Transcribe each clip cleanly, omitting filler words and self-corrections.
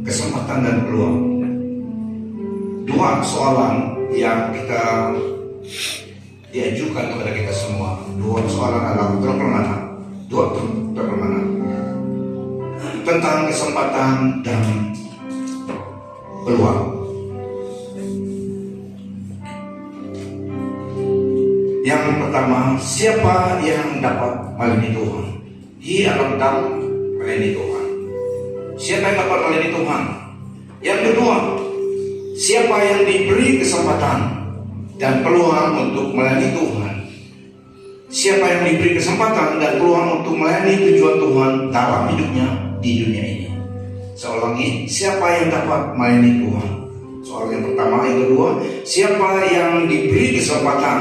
kesempatan dan peluang. Dua soalan yang kita diajukan kepada kita semua. Dua soalan adalah dua mana tentang kesempatan dan peluang. Yang pertama, siapa yang dapat melayani Tuhan? Ia dapat melayani Tuhan. Siapa yang dapat melayani Tuhan? Yang kedua, siapa yang diberi kesempatan dan peluang untuk melayani Tuhan? Siapa yang diberi kesempatan dan peluang untuk melayani tujuan Tuhan dalam hidupnya di dunia ini? Saya ulangi, siapa yang dapat melayani Tuhan? Soal yang pertama. Yang kedua, siapa yang diberi kesempatan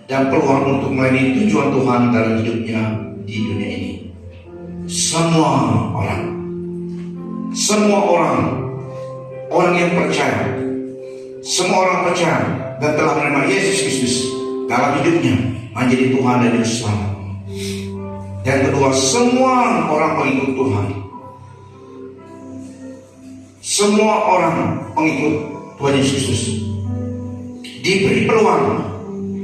dan peluang untuk melayani tujuan Tuhan dalam hidupnya di dunia ini? Semua orang yang percaya, semua orang percaya dan telah menerima Yesus Kristus dalam hidupnya menjadi Tuhan dan Juru Selamat. Yang kedua, semua orang pengikut Tuhan, semua orang pengikut Tuhan Yesus Kristus diberi peluang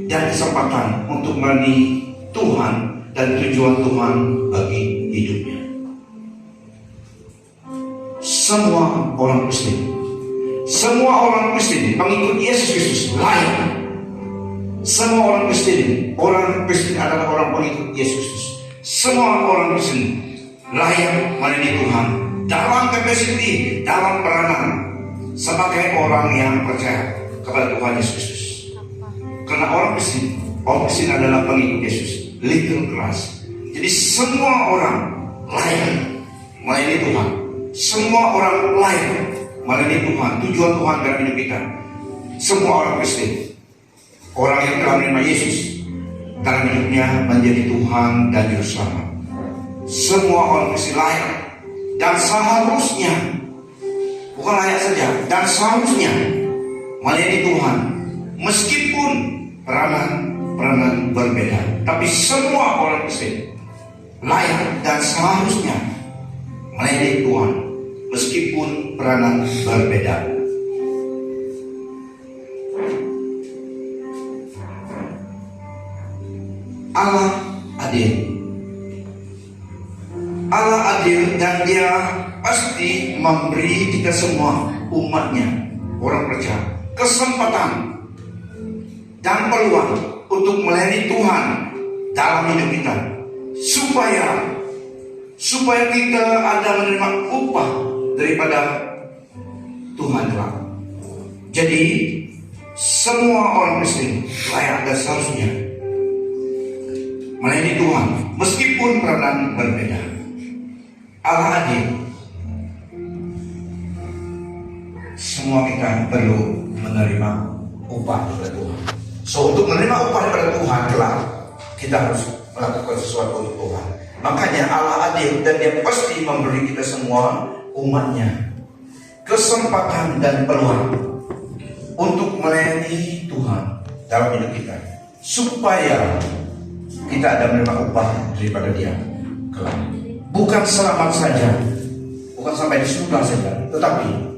dan kesempatan untuk melayani Tuhan dan tujuan Tuhan bagi hidupnya. Semua orang Kristen pengikut Yesus Kristus layak. Semua orang Kristen adalah orang pengikut Yesus Kristus. Semua orang Kristen layak melayani Tuhan dalam kapasiti, dalam peranan sebagai orang yang percaya kepada Tuhan Yesus Kristus. Karena orang Kristen adalah pengikut Yesus, little class. Jadi semua orang layak melayani Tuhan. Semua orang layak melayani Tuhan, tujuan Tuhan dalam hidup kita. Semua orang Kristen, orang yang telah menerima Yesus dalam hidupnya menjadi Tuhan dan Juru Selamat. Semua orang Kristen layak dan seharusnya, bukan layak saja, dan seharusnya melayani Tuhan meskipun peranan berbeda. Tapi semua orang Kristen layak dan seharusnya melayani Tuhan meskipun peranan berbeda. Allah adil dan Dia pasti memberi kita semua umatnya, orang percaya, kesempatan dan peluang untuk melayani Tuhan dalam hidup kita, supaya kita ada menerima upah daripada Tuhan kelak. Jadi semua orang Kristen layak dan seharusnya melayani Tuhan meskipun peranan berbeda. Allah adil. Semua kita perlu menerima upah dari Tuhan. So untuk menerima upah dari Tuhan kelak, kita harus melakukan sesuatu untuk Tuhan. Makanya Allah adil dan Dia pasti memberi kita semua umatnya kesempatan dan peluang untuk melayani Tuhan dalam hidup kita, supaya kita ada menerima upah daripada Dia kelak. Bukan selamat saja, bukan sampai di surga saja, tetapi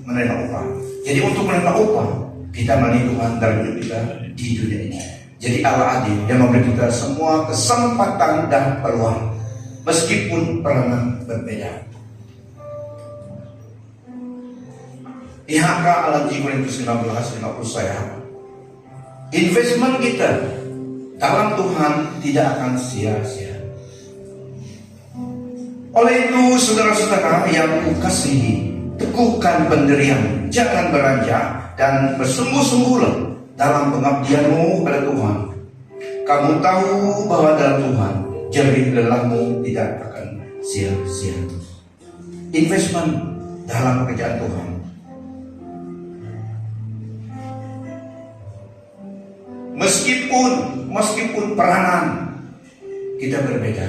menerima upah. Jadi untuk menerima upah, kita melayani Tuhan dalam hidup kita di dunia ini. Jadi Allah adil, Dia memberi kita semua kesempatan dan peluang meskipun peranan berbeda. IHK Alam Korintus 15:50 saya, investment kita dalam Tuhan tidak akan sia-sia. Oleh itu saudara-saudara yang kukasihi, teguhkan pendirian, jangan beranjak, dan bersungguh-sungguhlah dalam pengabdianmu pada Tuhan. Kamu tahu bahwa dalam Tuhan jerih lelahmu tidak akan sia-sia. Investment dalam pekerjaan Tuhan. Meskipun peranan kita berbeda,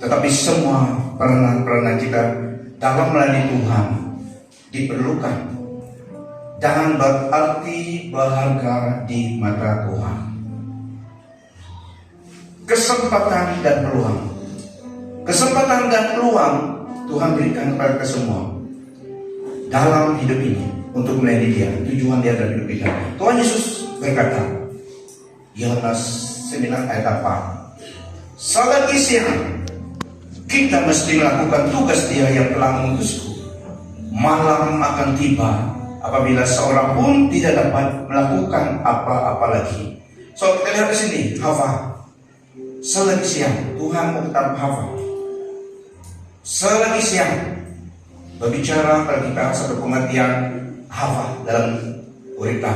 tetapi semua peranan kita dalam melayani Tuhan diperlukan dan berarti berharga di mata Tuhan. Kesempatan dan peluang Tuhan berikan kepada kita semua dalam hidup ini untuk melayani dia, tujuan dia dalam hidup kita. Tuhan Yesus berkata, Yohanes 9 ayat 8, selagi siang kita mesti melakukan tugas dia yang telah mengutusku. Malam akan tiba apabila seorang pun tidak dapat melakukan apa-apa lagi. So kita lihat di sini, Hawa. Selagi siang, Tuhan mengutus Hawa. Selagi siang, berbicara pada kita satu pengertian Hawa dalam berita.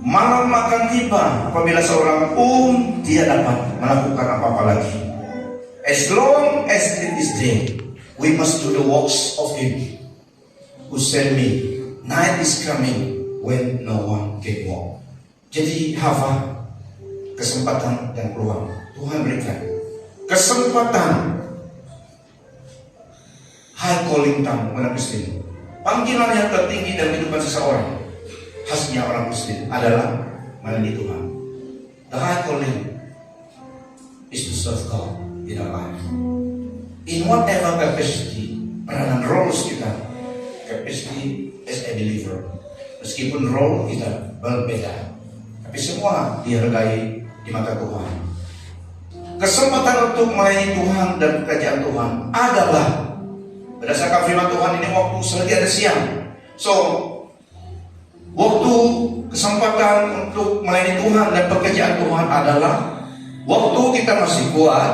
Malam akan tiba apabila seorang pun tidak dapat melakukan apa-apa lagi. As long as it is day, we must do the works of Him who sent me. Night is coming when no one can walk. Jadi Hawa, kesempatan dan peluang Tuhan berikan. Kesempatan high calling tamu orang Kristen. Panggilan yang tertinggi dalam kehidupan seseorang, khasnya orang Kristen adalah melayani Tuhan. The high calling is to serve God in our life. In whatever capacity, peranan roles kita, capacity as a believer. Meskipun role kita berbeda, tapi semua dihargai di mata Tuhan. Kesempatan untuk melayani Tuhan dan kerajaan Tuhan adalah berdasarkan firman Tuhan ini waktu selagi ada siang. So, waktu kesempatan untuk melayani Tuhan dan pekerjaan Tuhan adalah waktu kita masih kuat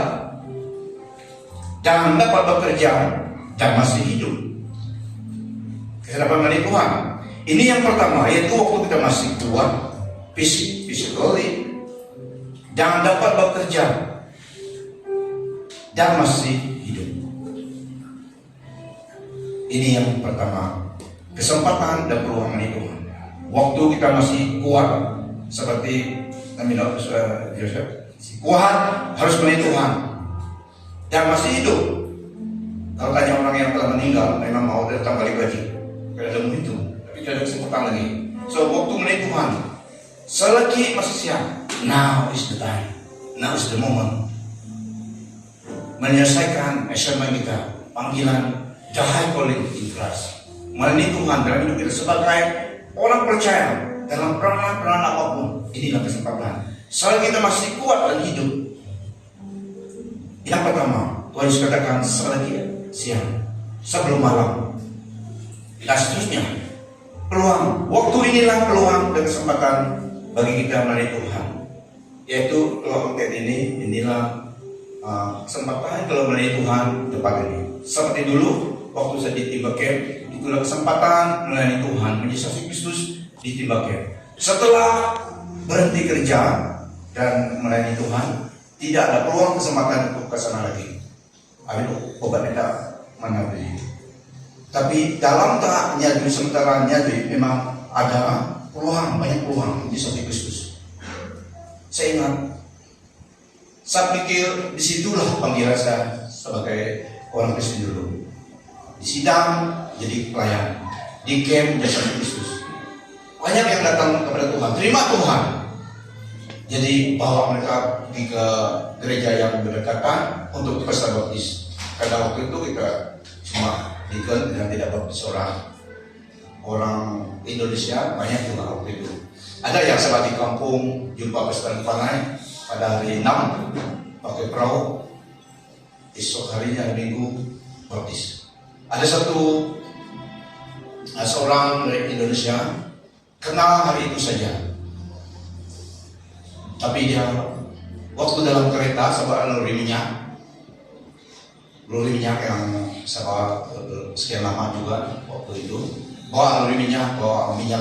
dan dapat bekerja dan masih hidup. Kita dapat melayani Tuhan. Ini yang pertama, yaitu waktu kita masih kuat physically dan dapat bekerja dan masih hidup. Ini yang pertama, kesempatan dan peluang melayani Tuhan. Waktu kita masih kuat, seperti Nabi Yosef, kuat harus melayani Tuhan dan masih hidup. Kalau tanya orang yang telah meninggal, memang mau datang balik lagi, karena ada itu, tapi tidak ada kesempatan lagi. So waktu melayani Tuhan, selagi masih siang, now is the time, now is the moment. Menyelesaikan assignment kita, panggilan the high calling in Christ. Melayani Tuhan dalam hidup kita sebagai orang percaya dalam peranan apapun, inilah kesempatan. Selagi kita masih kuat dan hidup. Yang pertama, Tuhan Yesus katakan selagi siang, sebelum malam, dan seterusnya. Peluang, waktu inilah peluang dan kesempatan bagi kita melayani Tuhan. Yaitu kalau konten inilah kesempatan kalau melayani Tuhan depan ini. Seperti dulu waktu saya di Timba Camp, itulah kesempatan melayani Tuhan menjadi saksi Kristus di Timba Camp. Setelah berhenti kerja dan melayani Tuhan, tidak ada peluang kesempatan untuk ke sana lagi. Amin, obat kita mana beli. Tapi dalam tahap nyadui sementara nyadui memang ada peluang, banyak peluang di saksi Kristus. Saya ingat, saya pikir disitulah panggilan saya sebagai orang Kristen dulu. Di sidang jadi pelayan, di camp jadi saksi Kristus. Banyak yang datang kepada Tuhan, terima Tuhan. Jadi bawa mereka pergi ke gereja yang berdekatan untuk pesta baptis. Karena waktu itu kita cuma diken dan tidak baptis orang Indonesia, banyak juga waktu itu. Ada yang sahabat di kampung jumpa pesta panai pada hari 6 pakai perahu, esok harinya hari Minggu baptis. Ada seorang dari Indonesia kenal hari itu saja, tapi dia waktu dalam kereta sahabat lori minyak yang sahabat sekian lama juga waktu itu bawa minyak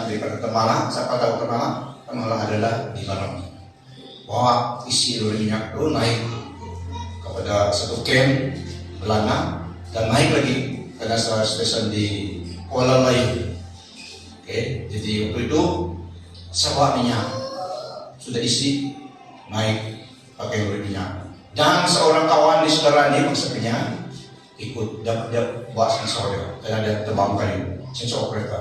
dari Temala. Siapa tahu Temala adalah di Malang. Bawa isi lori minyak itu naik kepada satu camp Belanda dan naik lagi ke dasar stasiun di Kuala Layu. Oke, jadi waktu itu sahabat minyak sudah isi naik pakai lori minyak. Dan seorang kawan di saudara ini maksudnya ikut dia bawa sensor dia, karena dia terbang kayu sensor kereta.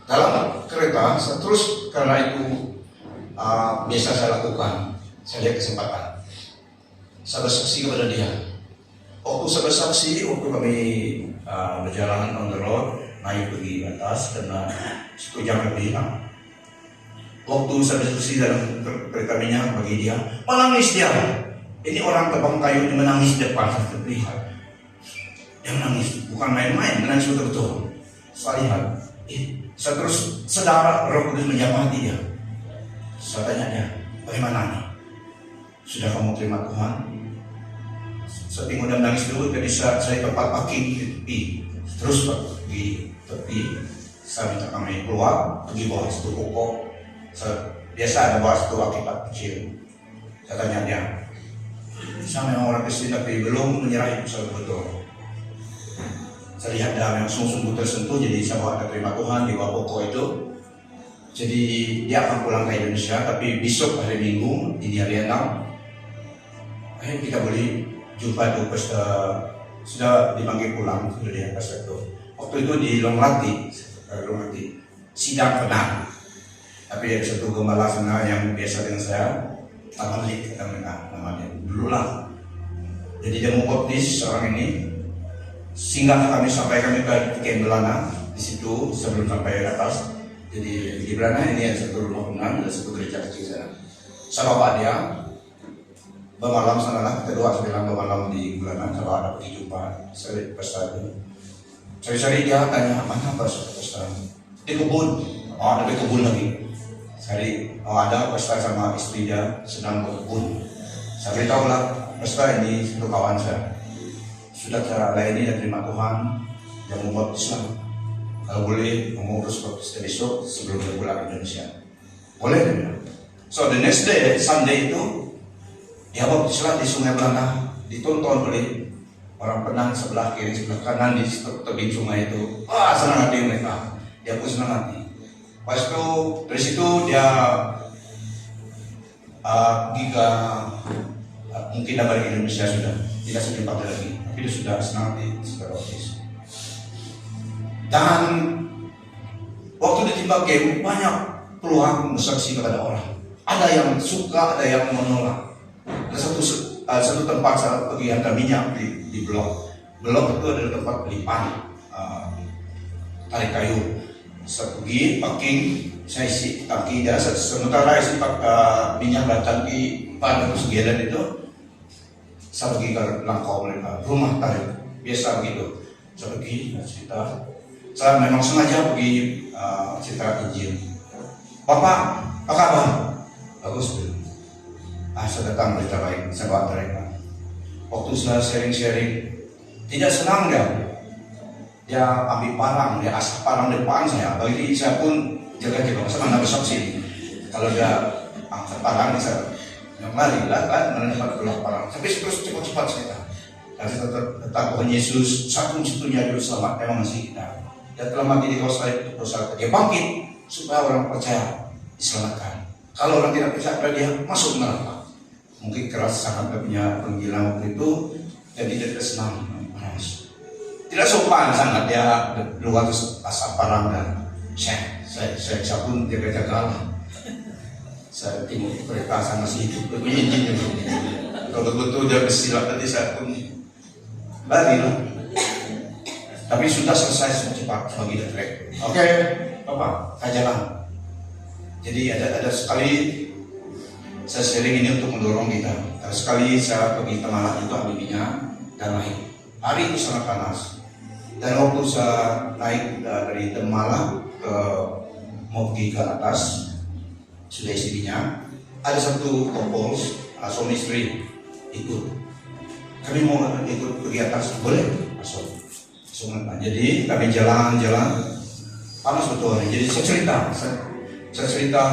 Dalam kereta terus karena itu biasa saya lakukan, saya lihat kesempatan, saya bersaksi kepada dia. Waktu saya bersaksi, waktu kami berjalan on the road, naik pergi ke atas karena 1 jam lebih. Waktu saya bersaksi dalam kereta minyak bagi dia, menangis dia. Ini orang tebang kayu ini menangis di depan, saya terlihat. Dia menangis, bukan main-main, menangis betul-betul. Saya lihat, saya terus sedar Roh Kudus menjamah dia. Saya tanya dia, bagaimana nih? Sudah kamu terima Tuhan? Saya tengok dia menangis dulu, jadi saya tempat parking di tepi. Terus pergi tepi, saya minta kami keluar, pergi bawah satu pokok. Biasa ada bawah satu akibat kecil. Saya tanya dia, saya memang orang Kristen tapi belum menyerah itu betul. Saya lihat dia memang sungguh-sungguh tersentuh, jadi saya bawa dia terima Tuhan di bawah pokok itu. Jadi dia akan pulang ke Indonesia, tapi besok hari Minggu di hari 6 akhirnya kita boleh jumpa tuh pas sudah dipanggil pulang, sudah di atas itu. Waktu itu di Longlati sidang benar. Tapi ada satu gembala sana yang biasa dengan saya, Tamalik namanya dulu lah. Jadi dia mau baptis orang ini, singgah kami sampai kami ke Ken Belana di situ sebelum sampai ke atas. Jadi di Belana ini ada satu rumah penang dan satu gereja kecil sana. Saya bawa dia bermalam sana lah, kedua saya bilang bermalam di Belana, saya bawa dia pergi jumpa. Saya pastor itu, cari-cari dia tanya mana pastor di kebun, ada di kebun lagi. Cari, ada pastor sama istri dia sedang berkebun. Saya beritahu lah, pastor ini satu kawan saya. Sudah cara layani dan terima Tuhan, yang mau baptis lah. Kalau boleh, mau urus baptis besok sebelum dia pulang ke Indonesia. Boleh dia. So the next day, Sunday itu, dia baptis lah di Sungai Belanda. Ditonton oleh orang Penang sebelah kiri, sebelah kanan di tebing sungai itu. Wah, senang hati mereka. Dia pun senang hati. Pas itu dari situ dia mungkin dah balik ke Indonesia sudah tidak sejumpa lagi, tapi dia sudah senang hati sudah baptis. Dan waktu ditimpa game banyak peluang bersaksi kepada orang. Ada yang suka, ada yang menolak. Ada satu tempat saya pergi antar minyak di blok. Blok itu adalah tempat pelipan tarik kayu. Saya pergi parking, saya isi tangki dia. Sementara isi minyak dan tangki pada persegelian itu, saya pergi ke langkau mereka, rumah tarik biasa begitu. Saya pergi cerita. Saya memang sengaja pergi cerita Injil. Bapak, apa kabar? Bagus. Saya datang berita baik, saya bawa mereka. Waktu saya sharing-sharing, tidak senang dia ambil parang, dia asap parang depan saya. Bagi saya pun jaga-jaga, saya mana bersaksi. Kalau dia angkat parang, saya lari lah, mana dapat keluar parang. Tapi terus cepat-cepat saya. Dan saya tetap Tuhan Yesus satu-satunya juru selamat memang masih kita. Dia telah mati di kawasan dosa, dia bangkit supaya orang percaya diselamatkan. Kalau orang tidak percaya pada dia, masuk neraka. Mungkin keras sangat punya panggilan waktu itu, jadi tidak senang. Tidak sopan sangat dia keluar asap parang dan saya pun jaga-jaga lah. Saya tengok mereka sama si hidup lebih ingin. Kalau betul dia bersilap tadi saya pun lari lah. Tapi sudah selesai cepat bagi track. Oke, Bapak, jalan. Jadi ada sekali saya sharing ini untuk mendorong kita. Ada sekali saya pergi Temalah itu ambil minyak dan naik. Hari itu sangat panas. Dan waktu saya naik dari Temalah ke mau pergi ke atas, sudah isi minyak, ada satu couple suami istri ikut. Kami mau ikut pergi atas, boleh? Masuk. Jadi kami jalan-jalan panas betul. Jadi saya cerita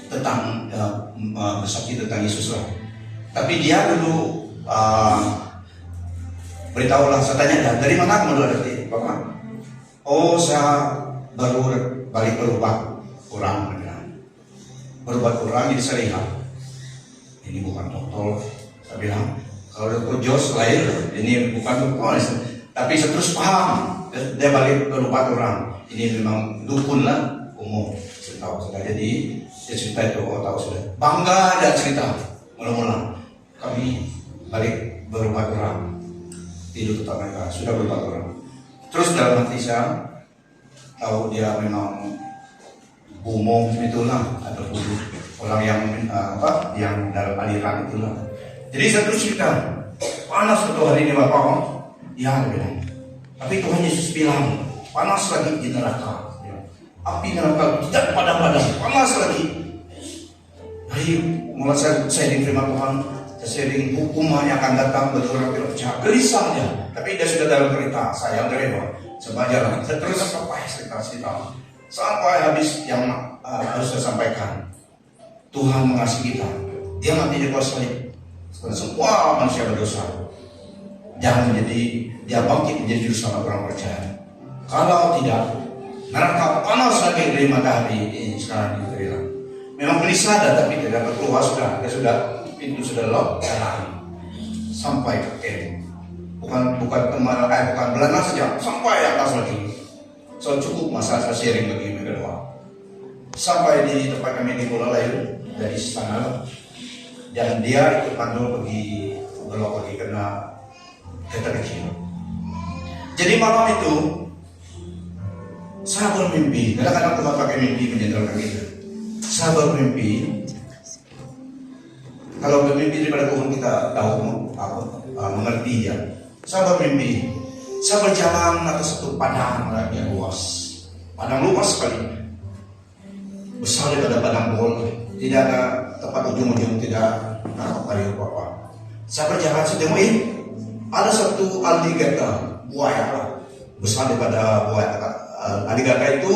tentang bersaksi tentang Yesus lah. Tapi dia dulu beritahulah, saya tanya dari mana kamu ada di Bapak? Oh, saya baru balik berobat kurang. Berobat kurang, jadi saya lihat ini bukan dokter. Saya bilang kalau dokter Jos lahir ini bukan dokter, tapi saya terus paham dia balik berobat orang. Ini memang dukun lah umum. Saya tahu sudah. Jadi dia cerita itu, oh tahu sudah. Bangga dia cerita mula-mula kami balik berobat orang. tidur tetap mereka. Sudah berempat orang. Terus dalam hati saya tahu dia memang bumong itulah, atau orang yang yang dalam aliran itulah. Jadi saya terus cerita, panas betul hari ini Bapak. Ya, dia bilang. Tapi Tuhan Yesus bilang, panas lagi di neraka. Api neraka tidak padam-padam, panas lagi. Ayo, mulai saya diterima Tuhan, saya sharing hukumannya akan datang bagi orang tidak percaya. Gelisah dia, tapi dia sudah dalam kereta, saya yang driver. Sebajaran, saya terus cerita sampai habis yang harus saya sampaikan. Tuhan mengasihi kita, Dia mati di kayu salib. Semua manusia berdosa. Jangan menjadi dia bangkit menjadi juru selamat orang percaya. Kalau tidak, neraka panas lagi dari matahari ini sekarang dibilang. Memang gelisah ada tapi tidak dapat keluar sudah. Dia sudah pintu sudah lock jalan sampai ke camp. Bukan Belanda saja, sampai atas lagi. So cukup masa saya sharing bagi mereka doa. Sampai di tempat kami di Pulau Layu dari sana, dan dia ikut pandu pergi belok pergi karena kereta kecil. Jadi malam itu saya bermimpi. Kadang-kadang Tuhan pakai mimpi menyenangkan kita. Saya bermimpi. Kalau bermimpi daripada Tuhan kita tahu mengerti ya. Saya bermimpi, saya berjalan atas satu padang yang luas. Padang luas sekali, besar daripada padang bol. Tidak ada tempat ujung-ujung, tidak ada apa-apa. Saya berjalan, saya tengok ada satu alligator, buaya besar daripada buaya. Alligator itu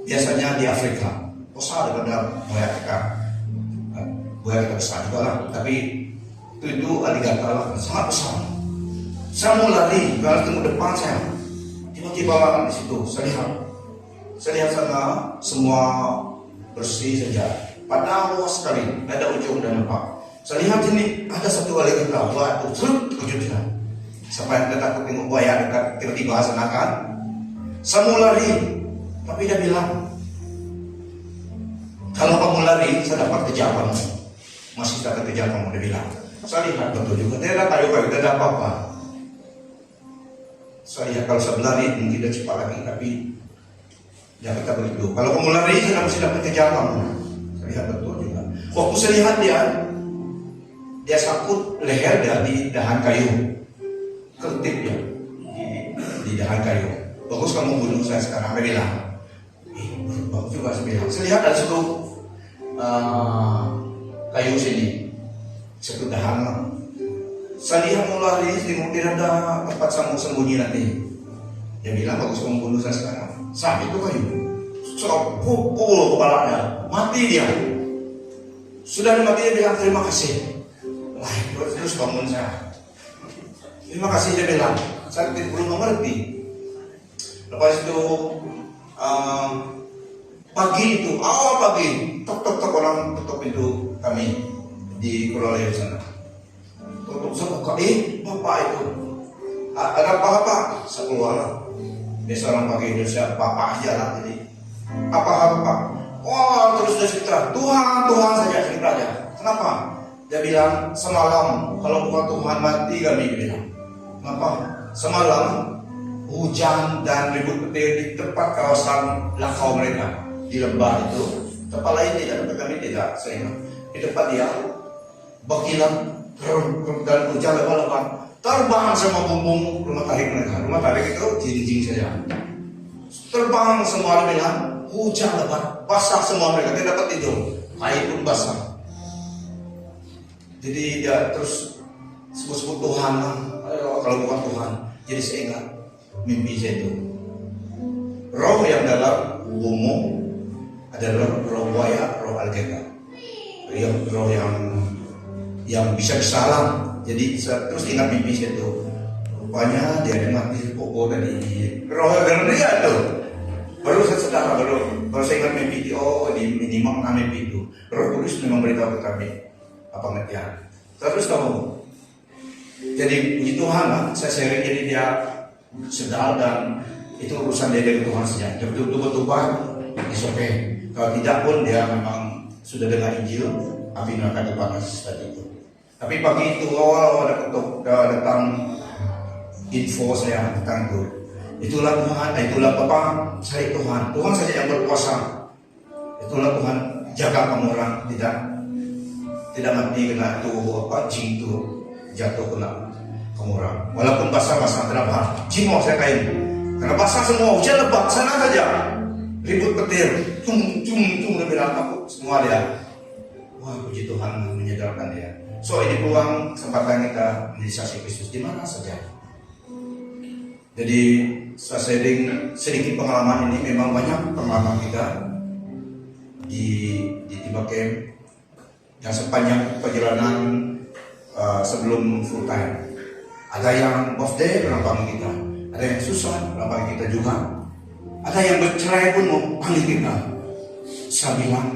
biasanya di Afrika, besar daripada buaya kita. Buaya kita besar juga lah, tapi itu alligator sangat besar. Saya mau lari, kalau tengok depan saya, tiba-tiba di situ saya lihat sana semua bersih saja, padahal luas sekali, tidak ada ujung dan nampak. Saya lihat ini ada satu alligator, buaya itu wujudnya. Sampai kita takut tengok buaya dekat, tiba-tiba sana kan. Saya mau lari, tapi dia bilang, kalau kamu lari, saya dapat kejar kamu. Masih dapat kejar kamu, dia bilang. Saya lihat betul juga, tidak ada kayu-kayu, tidak ada apa-apa. Saya lihat kalau saya berlari mungkin dia cepat lagi, tapi dia kata begitu. Kalau kamu lari, saya mesti dapat kejar kamu. Saya lihat betul juga. Waktu saya lihat dia sangkut leher dia di dahan kayu, keltip dia di dahan kayu. Bagus kamu bunuh saya sekarang, dia bilang. Bagus juga saya bilang. Saya lihat ada satu kayu sini, satu dahan. Saya lihat mau lari, tengok tidak ada tempat sembunyi nanti. Dia bilang bagus kamu bunuh saya sekarang. Saat itu kayu, so pukul kepalanya, mati dia. Sudah mati dia bilang terima kasih. Lah terus bangun saya. Terima kasih dia bilang. Saya belum mengerti. Lepas itu pagi itu, awal pagi, tok orang tutup pintu kami di Pulau Layu sana. Tutup saya buka, bapak itu ada apa-apa? Saya keluar. Biasa orang pakai Indonesia, bapak aja lah jadi. Apa-apa? Wah terus dia cerita, Tuhan saja cerita aja. Kenapa? Dia bilang semalam kalau bukan Tuhan mati kami bilang. Kenapa? Semalam hujan dan ribut petir di tempat kawasan lakau mereka di lembah itu. Tempat lain tidak, kami tidak. Saya ingat di tempat dia bakilan dan hujan lebat-lebat terbang sama bumbung rumah tarik mereka. Rumah tarik itu jinjing saja. Terbang semua, dia bilang hujan lebat, basah semua mereka, tidak dapat tidur, air pun basah. Jadi dia terus sebut-sebut Tuhan, kalau bukan Tuhan. Jadi saya ingat mimpi saya itu. Roh yang dalam bumbung adalah roh buaya, roh alligator. Roh yang bisa bersalah. Jadi saya terus ingat mimpi saya itu. Rupanya dia ada mati pokok tadi. Roh yang dia tuh. Baru saya sadar, baru saya ingat mimpi itu. Oh ini makna mimpi itu. Roh Kudus memang beritahu ke kami apa pengertian. Saya terus tahu. Jadi puji Tuhan lah, saya sharing jadi dia sedar dan itu urusan dia dari Tuhan saja. Dia betul-betul SOP. Kalau tidak pun dia memang sudah dengar Injil, api neraka panas tadi itu. Tapi pagi itu awal ada datang info saya tentang itu. Itulah Tuhan, itulah Bapa, saya Tuhan. Tuhan saja yang berkuasa. Itulah Tuhan, jaga kamu orang tidak mati kena itu jin itu jatuh kena kamu orang. Walaupun basah-basah kenapa? Jin mau saya kain. Karena basah semua, hujan lebat sana saja. Ribut petir, cung lebih lama semua dia. Wah, puji Tuhan menyadarkan dia. So ini peluang kesempatan kita menjadi saksi Kristus di mana saja. Jadi saya sharing sedikit pengalaman ini, memang banyak pengalaman kita di Tiba Camp yang sepanjang perjalanan sebelum full time. Ada yang birthday pernah panggil kita, ada yang susah pernah panggil kita juga, ada yang bercerai pun mau panggil kita. Saya bilang,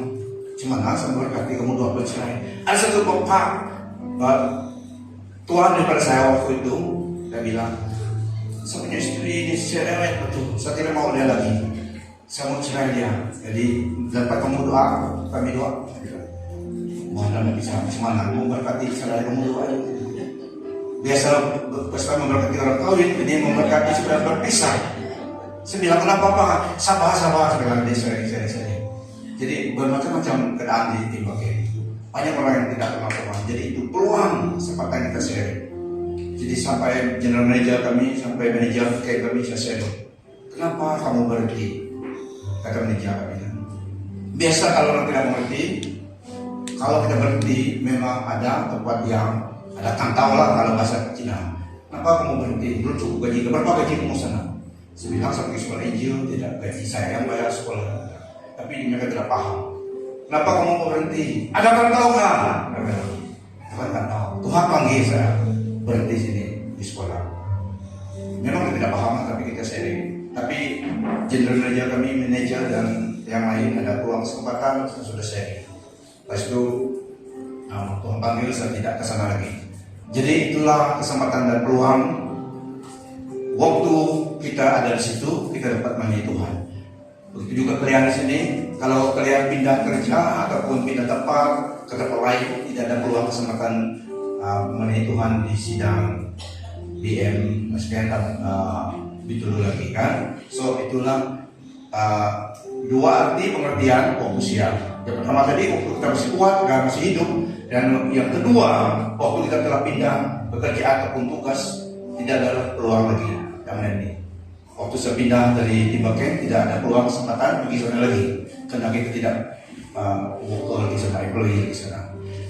gimana saya berkati kamu dua bercerai. Ada satu bapak Tuhan daripada saya waktu itu, dia bilang, saya punya istri ini cewek betul, saya tidak mau dia lagi, saya mau cerai dia. Jadi dapat kamu doa, kami doa. Mana tidak bisa semangat mau berkati saudara kamu doa. Biasa pesta memberkati orang kawin, ini memberkati sudah berpisah. Saya bilang kenapa Pak? Sabar. Saya bilang saya. Jadi bermacam-macam keadaan di Tiba Camp. Banyak orang yang tidak kenal Tuhan. Jadi itu peluang kesempatan kita share. Jadi sampai general manager kami, sampai manajer kayak kami saya share. Kenapa kamu berhenti? Kata manajer kami. Biasa kalau orang tidak mengerti, kalau kita berhenti memang ada tempat yang ada tantau lah kalau bahasa Cina. Kenapa kamu berhenti? Belum cukup gaji. Berapa gaji kamu sana? Saya bilang sampai sekolah Injil tidak, gaji saya yang bayar sekolah. Tapi mereka tidak paham. Kenapa kamu mau berhenti? Ada tantau nggak? Tuhan tak tahu. Tuhan panggil saya berhenti sini di sekolah. Memang kita tidak paham, tapi kita sharing. Tapi general manager kami, manajer dan yang lain ada peluang kesempatan, saya sudah sharing. Lepas itu Tuhan panggil saya tidak ke sana lagi. Jadi itulah kesempatan dan peluang. Waktu kita ada di situ, kita dapat melayani Tuhan. Begitu juga kalian di sini. Kalau kalian pindah kerja ataupun pindah tempat ke tempat lain, tidak ada peluang kesempatan melayani Tuhan di sidang BM sekian betul lagi kan. So itulah dua arti pengertian fokus ya. Yang pertama tadi waktu kita masih kuat, masih hidup, dan yang kedua waktu kita telah pindah bekerja ataupun tugas, tidak ada peluang lagi yang ini. Waktu saya pindah dari Tiba Camp tidak ada peluang kesempatan pergi sana lagi, karena kita tidak worker lagi sana, employee di sana.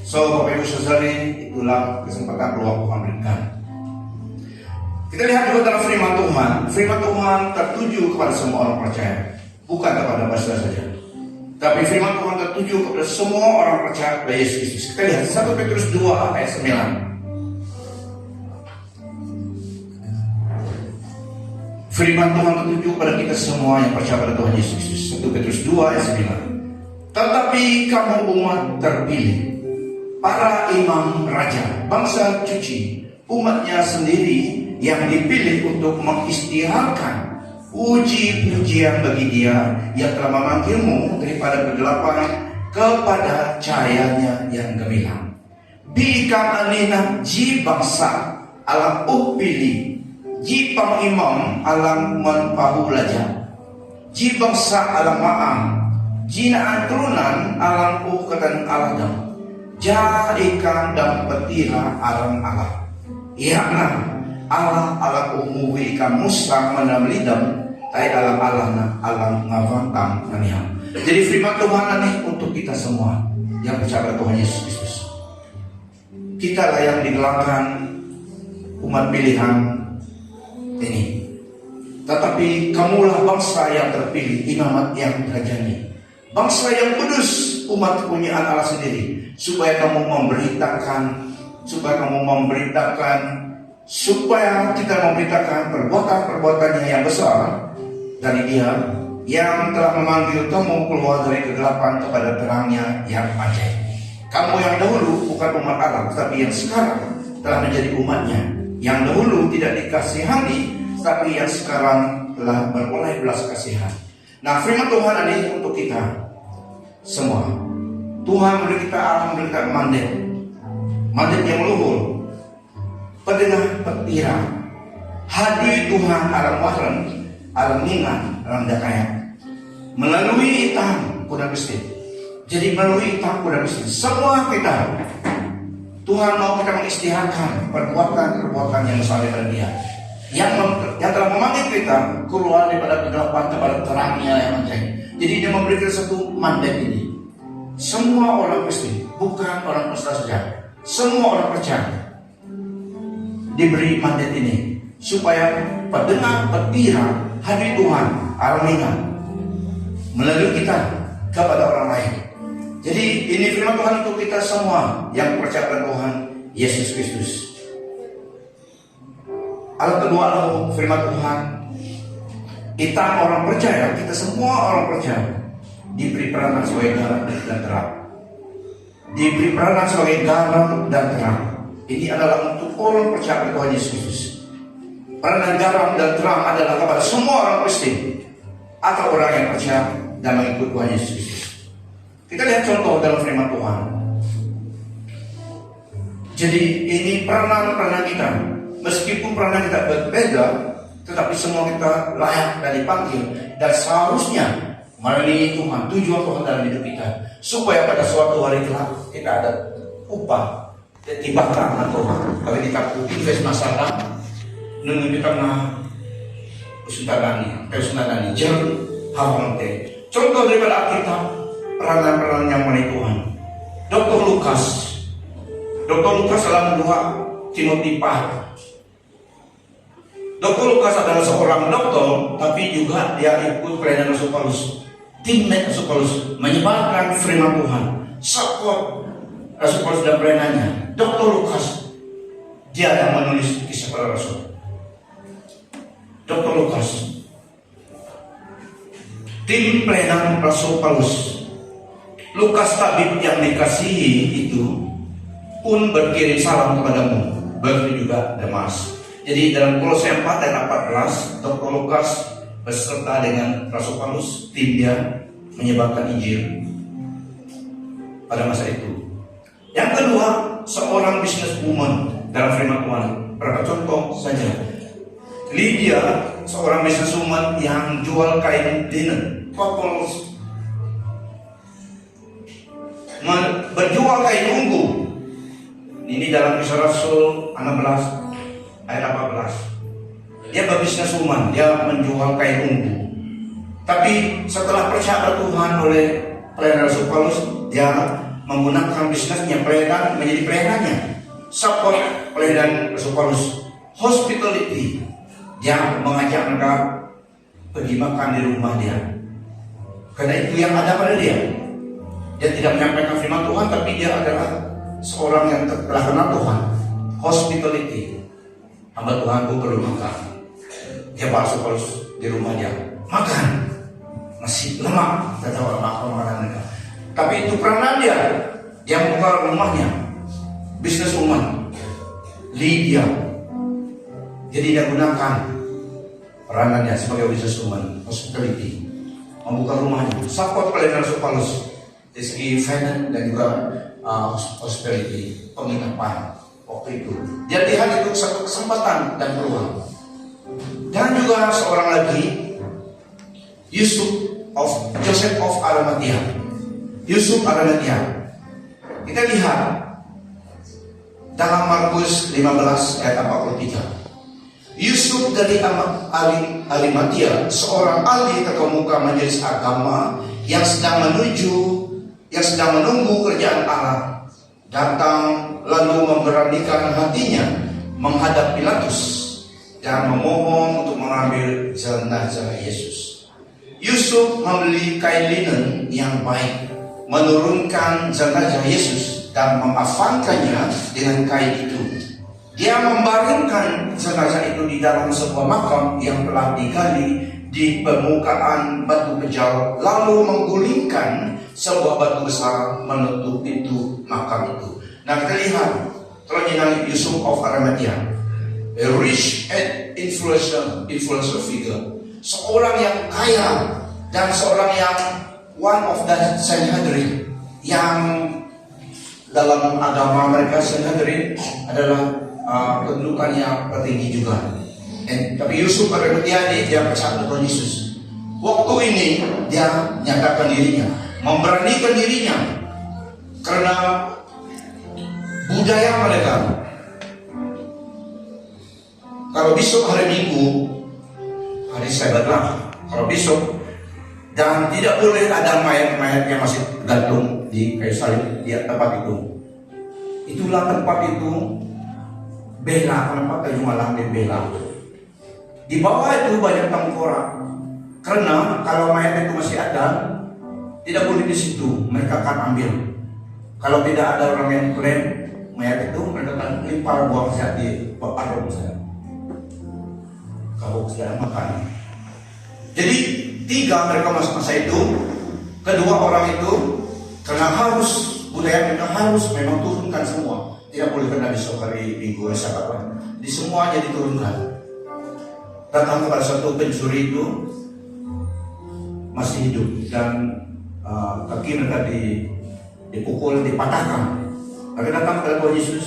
So Bapak Ibu Saudari, itulah kesempatan peluang Tuhan berikan. Kita lihat juga dalam firman Tuhan. Firman Tuhan tertuju kepada semua orang percaya, bukan kepada manusia saja. Tapi firman Tuhan tertuju kepada semua orang percaya kepada Yesus Kristus. Kita lihat 1 Petrus 2 ayat 9. Firman Tuhan tertuju kepada kita semua yang percaya pada Tuhan Yesus Kristus. 1 Petrus 2 ayat 9. Tetapi kamu umat terpilih, para imam raja, bangsa suci, umatnya sendiri yang dipilih untuk mengisytiharkan puji-pujian bagi Dia yang telah memanggilmu daripada kegelapan kepada cahayanya yang gemilang. Bikam anina ji bangsa alam pilih, ji pang imam alam manpahulaja, ji bangsa alam maang, jinaan turunan alam ukatan aladam, ja ikan dan petira alam Allah. Iakna Allah alam umuwi ikan musang menamlidam, tai alam Allah alam ngavantang naniham. Jadi firman Tuhan ini untuk kita semua yang percaya pada Tuhan Yesus Kristus. Kita lah yang digelakkan umat pilihan ini. Tetapi kamulah bangsa yang terpilih, imamat yang dirajani, bangsa yang kudus, umat kepunyaan Allah sendiri, supaya kamu memberitakan, supaya kita memberitakan perbuatan-perbuatannya yang besar dari Dia yang telah memanggil kamu keluar dari kegelapan kepada terangnya yang ajaib. Kamu yang dahulu bukan umat Allah, tetapi yang sekarang telah menjadi umatnya, yang dahulu tidak dikasihani, tapi yang sekarang telah beroleh belas kasihan. Nah, firman Tuhan ini untuk kita semua. Tuhan memberi kita mandat yang luhur, pendengar petira, Hadui Tuhan alam waran, alam ningan, alam dakaya. Melalui hitam kuda Gusti. Jadi melalui hitam kuda Gusti. Semua kita Tuhan mau kita mengistiharkan perbuatan yang saleh pada Dia. Yang telah memanggil kita keluar daripada kegelapan kepada terangnya yang menjadi. Jadi Dia memberikan satu mandat ini. Semua orang Kristen, bukan orang Kristen saja, semua orang percaya diberi mandat ini supaya pendengar berpihak hadiri Tuhan alaminya melalui kita kepada orang lain. Jadi ini firman Tuhan untuk kita semua yang percaya pada Tuhan Yesus Kristus. Hal kedua adalah firman Tuhan. Kita orang percaya, kita semua orang percaya diberi peranan sebagai garam dan terang. Diberi peranan sebagai garam dan terang. Ini adalah untuk orang percaya pada Tuhan Yesus Kristus. Peranan garam dan terang adalah kepada semua orang Kristen atau orang yang percaya dan mengikut Tuhan Yesus Kristus. Kita lihat contoh dalam firman Tuhan. Jadi ini peranan kita. Meskipun peranan kita berbeda, tetapi semua kita layak dan dipanggil. Dan seharusnya melalui Tuhan, tujuan Tuhan dalam hidup kita, supaya pada suatu hari kelak kita ada upah dan tibakan Tuhan. Kalau kita invest masalah, nunggu kita kesunadani, jangan hafal teh. Contoh daripada Alkitab, peranan-peranan yang melalui Tuhan. Dr. Lukas dalam 2 Timotius 4. Dr. Lukas adalah seorang dokter, tapi juga dia ikut pelayanan Rasul Paulus. Timnya Rasul Paulus menyebarkan firman Tuhan. Support Rasul Paulus dan pelayanannya. Dr. Lukas, dia yang menulis kisah para Rasul. Dr. Lukas, tim pelayanan Rasul Paulus. Lukas tabib yang dikasihi itu pun berkirim salam kepadamu. Begitu juga Demas. Jadi dalam Kolose 4 dan 14, Dr. Lukas beserta dengan Rasul Paulus, tim dia menyebarkan Injil pada masa itu. Yang kedua, seorang businesswoman dalam firman Tuhan. Berapa contoh saja. Lydia, seorang businesswoman yang jual kain linen, couples, berjual kain ungu. Ini dalam Kisah Rasul 16 ayat 18. Dia berbisnis woman, dia menjual kain ungu. Tapi setelah percaya Tuhan oleh pelayanan Rasul Paulus, dia menggunakan bisnisnya pelayanan menjadi pelayanannya. Support pelayanan Rasul Paulus, hospitality. Dia mengajak mereka pergi makan di rumah dia. Karena itu yang ada pada dia. Dia tidak menyampaikan firman Tuhan, tapi dia adalah seorang yang telah kenal Tuhan. Hospitality. Hamba Tuhanku perlu makan. Dia Rasul Paulus di rumah dia makan. Masih lemak, kita tahu makanan mereka. Tapi itu peranan dia yang buka rumahnya. Business woman Lydia. Jadi dia gunakan peranannya sebagai business woman, hospitality, membuka rumahnya, support pelayanan Rasul Paulus dari segi finance dan juga hospitality, penginapan. Waktu itu dia lihat itu satu kesempatan dan peluang. Dan juga seorang lagi, Joseph of Arimathea. Yusuf Arimathea. Kita lihat dalam Markus 15 ayat 43. Yusuf dari Arimathea, seorang ahli terkemuka majelis agama yang sedang menunggu kerjaan Allah, datang lalu memberanikan hatinya menghadap Pilatus dan memohon untuk mengambil jenazah Yesus. Yusuf membeli kain linen yang baik, menurunkan jenazah Yesus dan mengkafankannya dengan kain itu. Dia membaringkan jenazah itu di dalam sebuah makam yang telah digali di permukaan batu pejal, lalu menggulingkan sebuah batu besar menutup pintu makam itu. Nah, kita lihat ternyata Yusuf of Arimathea, a rich and influential figure, seorang yang kaya dan seorang yang one of the Sanhedrin, yang dalam agama mereka Sanhedrin adalah kedudukan yang tertinggi juga. Tapi Yusuf Arimatea ini dia percaya kepada Tuhan Yesus. Waktu ini dia nyatakan dirinya, memberanikan dirinya, karena budaya mereka. Kalau besok hari Minggu, hari Sabat lah. Kalau besok, dan tidak boleh ada mayat-mayat yang masih gantung di kayu salib di tempat itu. Itulah tempat itu bela, kenapa kayu malam di bela. Di bawah itu banyak tengkorak, karena kalau mayat itu masih ada, tidak boleh di situ, mereka akan ambil. Kalau tidak ada orang yang klaim mayat itu, mereka akan lempar buang saja di arung saja. Kalau sudah makan. Jadi 3 mereka masa itu, kedua orang itu, karena harus budaya mereka harus memang turunkan semua. Tidak boleh kena besok hari Minggu Sabat. Di semuanya diturunkan. Datang kepada satu pencuri itu masih hidup dan kaki mereka dipukul, dipatahkan. Tapi datang kepada Tuhan Yesus,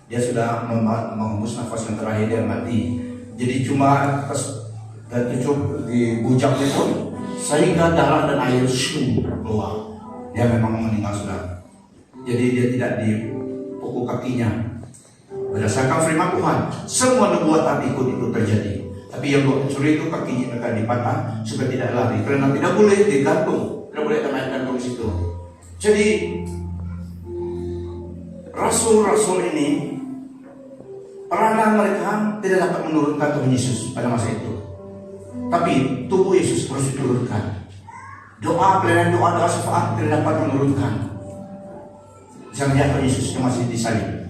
dia sudah menghembus nafas yang terakhir, dia mati. Jadi cuma tertutup di bujaknya pun, sehingga darah dan air keluar. Dia memang meninggal sudah. Jadi dia tidak dipukul kakinya. Berdasarkan firman Tuhan, semua nubuatan ikut terjadi. Tapi yang pencuri itu kakinya mereka dipatah supaya tidak lari, karena tidak boleh digantung, tidak boleh ada gantung di situ. Jadi rasul-rasul ini peranan mereka tidak dapat menurunkan Tuhan Yesus pada masa itu. Tapi tubuh Yesus harus diturunkan. Pelayanan doa syafaat tidak dapat menurunkan. Misalnya Tuhan Yesus yang masih disalib.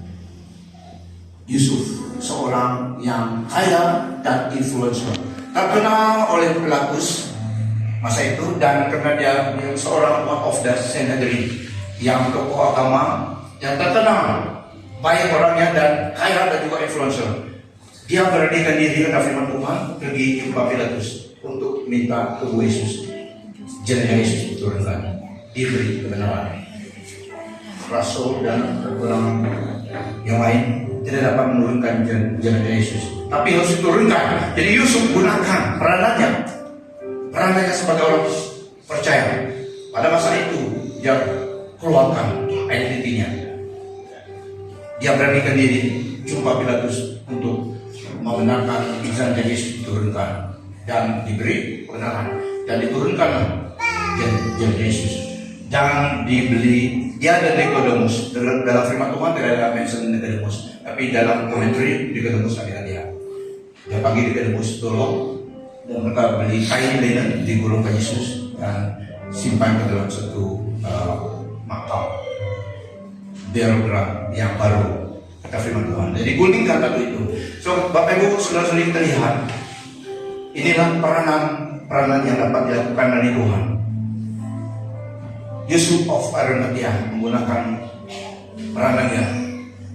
Yusuf, seorang yang kaya dan influencer, terkenal oleh Pilatus masa itu, dan karena dia seorang one of the Sanhedrin, yang tokoh agama yang terkenal, baik orangnya dan kaya dan juga influencer. Dia beranikan diri karena firman Tuhan pergi jumpa Pilatus untuk minta tubuh Yesus, jenazah Yesus diturunkan, diberi kebenaran. Rasul dan orang yang lain tidak dapat menurunkan jenazah Yesus, tapi harus diturunkan. Jadi Yusuf gunakan peranannya sebagai orang percaya. Pada masa itu dia keluarkan identitinya. Dia beranikan diri jumpa Pilatus untuk membenarkan jenazah Yesus diturunkan dan diberi kebenaran, dan diturunkan jenazah Yesus dan dibeli. Dia dan Nikodemus, dalam firman Tuhan tidak ada mention Nikodemus, tapi dalam komentari Nikodemus ada dia. Dia panggil Nikodemus, tolong, dan mereka beli kain linen, digulungkan Yesus dan simpan ke dalam satu makam bergerak yang baru, kata firman Tuhan. Jadi gulingkan batu itu. So Bapak Ibu saudara-saudari, kita lihat, inilah peranan yang dapat dilakukan dari Tuhan. Yusuf of Arimatea menggunakan peranannya,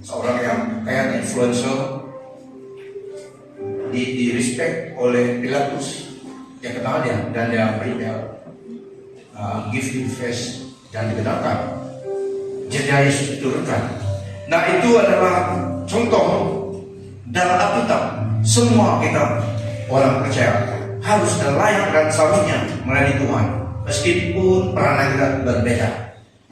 seorang yang kaya influencer, di respect oleh Pilatus, yang kenal dia, dan dia beri give him face dan dibenarkan. Jenazah Yesus diturunkan. Nah, itu adalah contoh dalam Alkitab. Semua kita orang percaya harus dan layak dan seharusnya melayani Tuhan, meskipun peranan kita berbeda,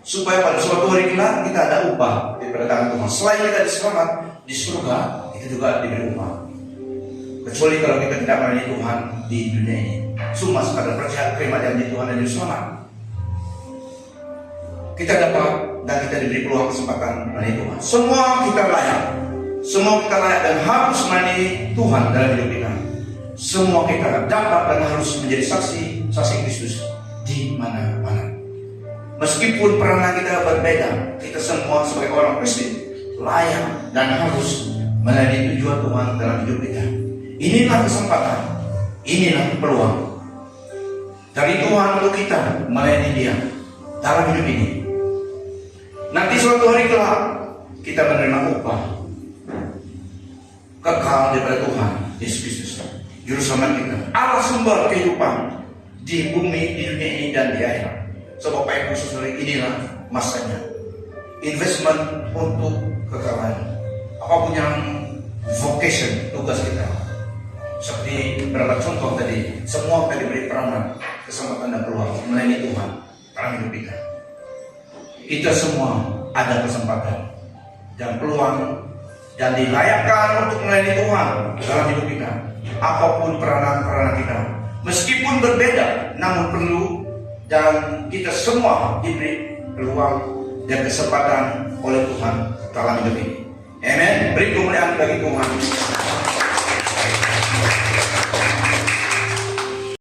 supaya pada suatu hari kita ada upah daripada tangan Tuhan. Selain kita diselamat di surga, kita juga diberi upah. Kecuali kalau kita tidak melayani Tuhan di dunia ini, cuma sekadar percaya terima janji Tuhan dan diselamat, kita dapat dan kita diberi peluang kesempatan melayani Tuhan. Semua kita layak dan harus melayani Tuhan dalam hidup kita. Semua kita dapat dan harus menjadi saksi Kristus di mana-mana. Meskipun peranan kita berbeda, kita semua sebagai orang Kristen layak dan harus melayani tujuan Tuhan dalam hidup kita. Inilah kesempatan, inilah peluang dari Tuhan untuk kita melayani Dia dalam hidup ini. Nanti suatu hari kelak kita menerima upah kekal daripada Tuhan Yesus Kristus, Juru Selamat kita, Allah sumber kehidupan di bumi, di dunia ini dan di akhirat. So Bapak Ibu Saudara, inilah masanya investment untuk kekalahan. Apapun yang vocation, tugas kita, Seperti beberapa contoh tadi, semua kita diberi peranan, kesempatan dan peluang melayani Tuhan dalam hidup kita. Kita semua ada kesempatan dan peluang dan dilayakkan untuk melayani Tuhan dalam hidup kita. Apapun peranan-peranan kita, meskipun berbeda, namun perlu, dan kita semua diberi peluang dan kesempatan oleh Tuhan dalam hidup ini. Amen. Beri kemuliaan bagi Tuhan.